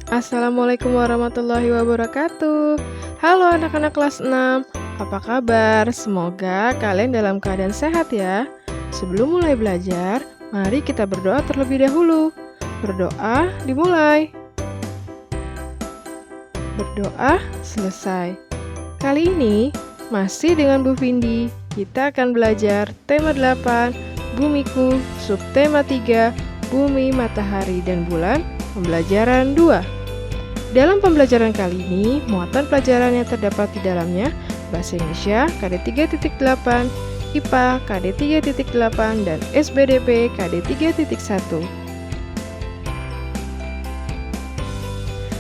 Assalamualaikum warahmatullahi wabarakatuh. Halo anak-anak kelas 6, apa kabar? Semoga kalian dalam keadaan sehat ya. Sebelum mulai belajar, mari kita berdoa terlebih dahulu. Berdoa dimulai. Berdoa selesai. Kali ini masih dengan Bu Vindi, kita akan belajar tema 8, Bumiku, subtema 3, Bumi, Matahari, dan Bulan, pembelajaran 2. Dalam pembelajaran kali ini, muatan pelajaran yang terdapat di dalamnya Bahasa Indonesia KD 3.8, IPA KD 3.8, dan SBDP KD 3.1.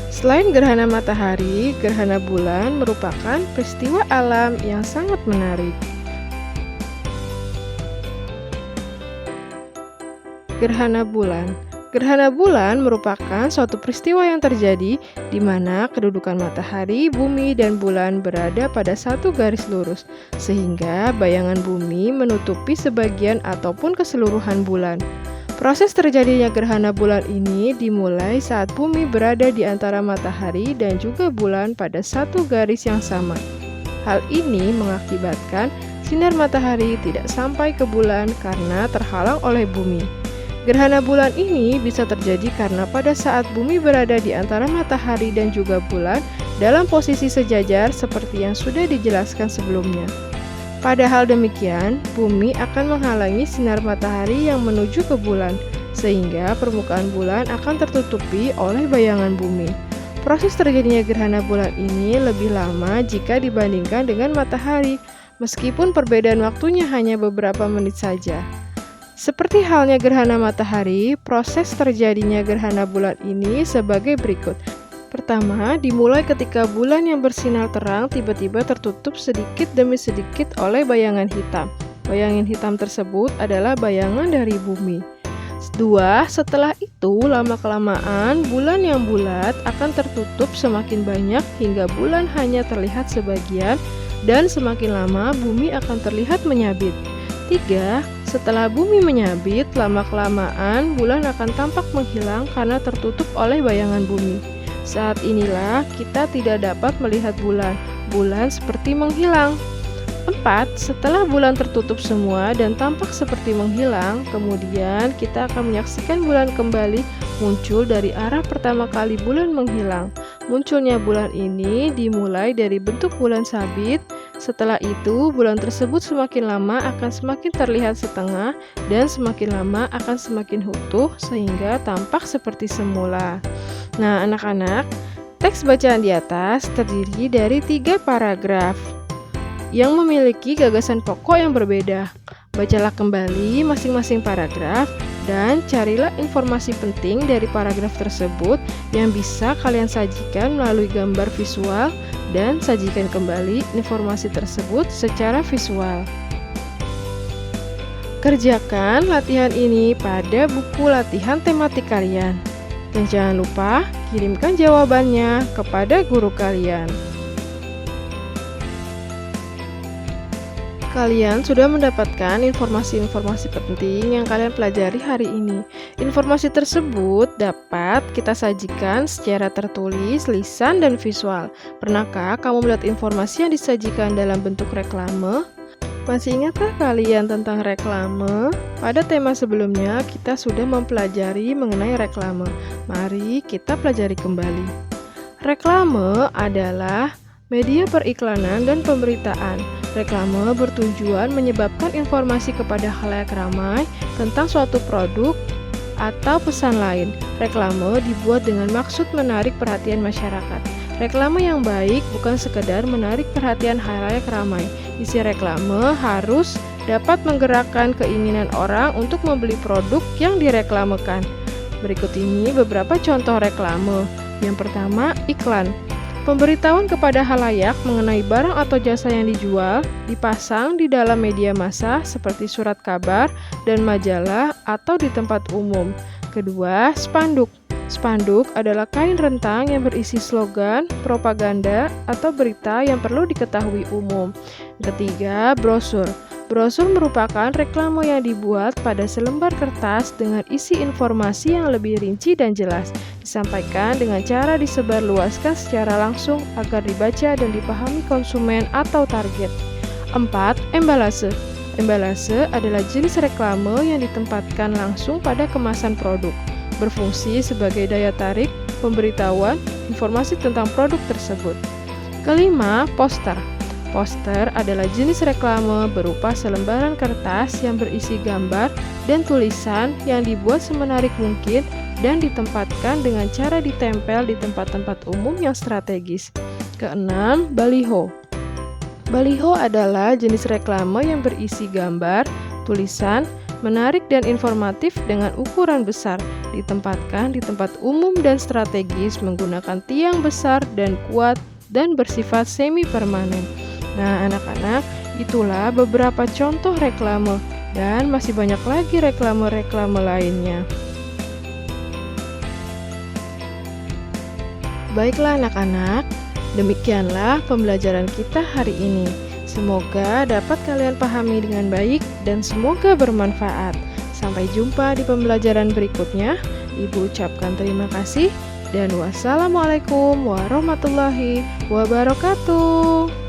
Selain gerhana matahari, gerhana bulan merupakan peristiwa alam yang sangat menarik. Gerhana bulan. Gerhana bulan merupakan suatu peristiwa yang terjadi di mana kedudukan matahari, bumi, dan bulan berada pada satu garis lurus, sehingga bayangan bumi menutupi sebagian ataupun keseluruhan bulan. Proses terjadinya gerhana bulan ini dimulai saat bumi berada di antara matahari dan juga bulan pada satu garis yang sama. Hal ini mengakibatkan sinar matahari tidak sampai ke bulan karena terhalang oleh bumi. Gerhana bulan ini bisa terjadi karena pada saat bumi berada di antara matahari dan juga bulan dalam posisi sejajar seperti yang sudah dijelaskan sebelumnya. Padahal demikian, bumi akan menghalangi sinar matahari yang menuju ke bulan, sehingga permukaan bulan akan tertutupi oleh bayangan bumi. Proses terjadinya gerhana bulan ini lebih lama jika dibandingkan dengan matahari, meskipun perbedaan waktunya hanya beberapa menit saja. Seperti halnya gerhana matahari, proses terjadinya gerhana bulan ini sebagai berikut. Pertama, dimulai ketika bulan yang bersinar terang tiba-tiba tertutup sedikit demi sedikit oleh bayangan hitam. Bayangan hitam tersebut adalah bayangan dari bumi. Dua, setelah itu lama-kelamaan bulan yang bulat akan tertutup semakin banyak hingga bulan hanya terlihat sebagian dan semakin lama bumi akan terlihat menyabit. 3. Setelah bumi menyabit, lama-kelamaan bulan akan tampak menghilang karena tertutup oleh bayangan bumi. Saat inilah kita tidak dapat melihat bulan. Bulan seperti menghilang. 4. Setelah bulan tertutup semua dan tampak seperti menghilang, kemudian kita akan menyaksikan bulan kembali muncul dari arah pertama kali bulan menghilang. Munculnya bulan ini dimulai dari bentuk bulan sabit. Setelah itu, bulan tersebut semakin lama akan semakin terlihat setengah dan semakin lama akan semakin utuh sehingga tampak seperti semula. Nah, anak-anak, teks bacaan di atas terdiri dari 3 paragraf yang memiliki gagasan pokok yang berbeda. Bacalah kembali masing-masing paragraf dan carilah informasi penting dari paragraf tersebut yang bisa kalian sajikan melalui gambar visual dan sajikan kembali informasi tersebut secara visual. Kerjakan latihan ini pada buku latihan tematik kalian. Dan jangan lupa kirimkan jawabannya kepada guru kalian. Kalian sudah mendapatkan informasi-informasi penting yang kalian pelajari hari ini. Informasi tersebut dapat kita sajikan secara tertulis, lisan, dan visual. Pernahkah kamu melihat informasi yang disajikan dalam bentuk reklame? Masih ingatkah kalian tentang reklame? Pada tema sebelumnya kita sudah mempelajari mengenai reklame. Mari kita pelajari kembali. Reklame adalah media periklanan dan pemberitaan. Reklame bertujuan menyebabkan informasi kepada khalayak ramai tentang suatu produk atau pesan lain. Reklame dibuat dengan maksud menarik perhatian masyarakat. Reklame yang baik bukan sekedar menarik perhatian khalayak ramai. Isi reklame harus dapat menggerakkan keinginan orang untuk membeli produk yang direklamekan. Berikut ini beberapa contoh reklame. Yang pertama, iklan. Pemberitahuan kepada khalayak mengenai barang atau jasa yang dijual dipasang di dalam media massa seperti surat kabar dan majalah atau di tempat umum. Kedua, spanduk. Spanduk adalah kain rentang yang berisi slogan, propaganda, atau berita yang perlu diketahui umum. Ketiga, brosur. Brosur merupakan reklame yang dibuat pada selembar kertas dengan isi informasi yang lebih rinci dan jelas, disampaikan dengan cara disebarluaskan secara langsung agar dibaca dan dipahami konsumen atau target. 4. Embalase. Embalase adalah jenis reklame yang ditempatkan langsung pada kemasan produk, berfungsi sebagai daya tarik, pemberitahuan, informasi tentang produk tersebut. Kelima, poster. Poster adalah jenis reklame berupa selembaran kertas yang berisi gambar dan tulisan yang dibuat semenarik mungkin dan ditempatkan dengan cara ditempel di tempat-tempat umum yang strategis. Keenam, baliho. Baliho adalah jenis reklame yang berisi gambar, tulisan, menarik dan informatif dengan ukuran besar, ditempatkan di tempat umum dan strategis menggunakan tiang besar dan kuat dan bersifat semi permanen. Nah, anak-anak, itulah beberapa contoh reklame dan masih banyak lagi reklame-reklame lainnya. Baiklah anak-anak, demikianlah pembelajaran kita hari ini. Semoga dapat kalian pahami dengan baik dan semoga bermanfaat. Sampai jumpa di pembelajaran berikutnya. Ibu ucapkan terima kasih dan wassalamualaikum warahmatullahi wabarakatuh.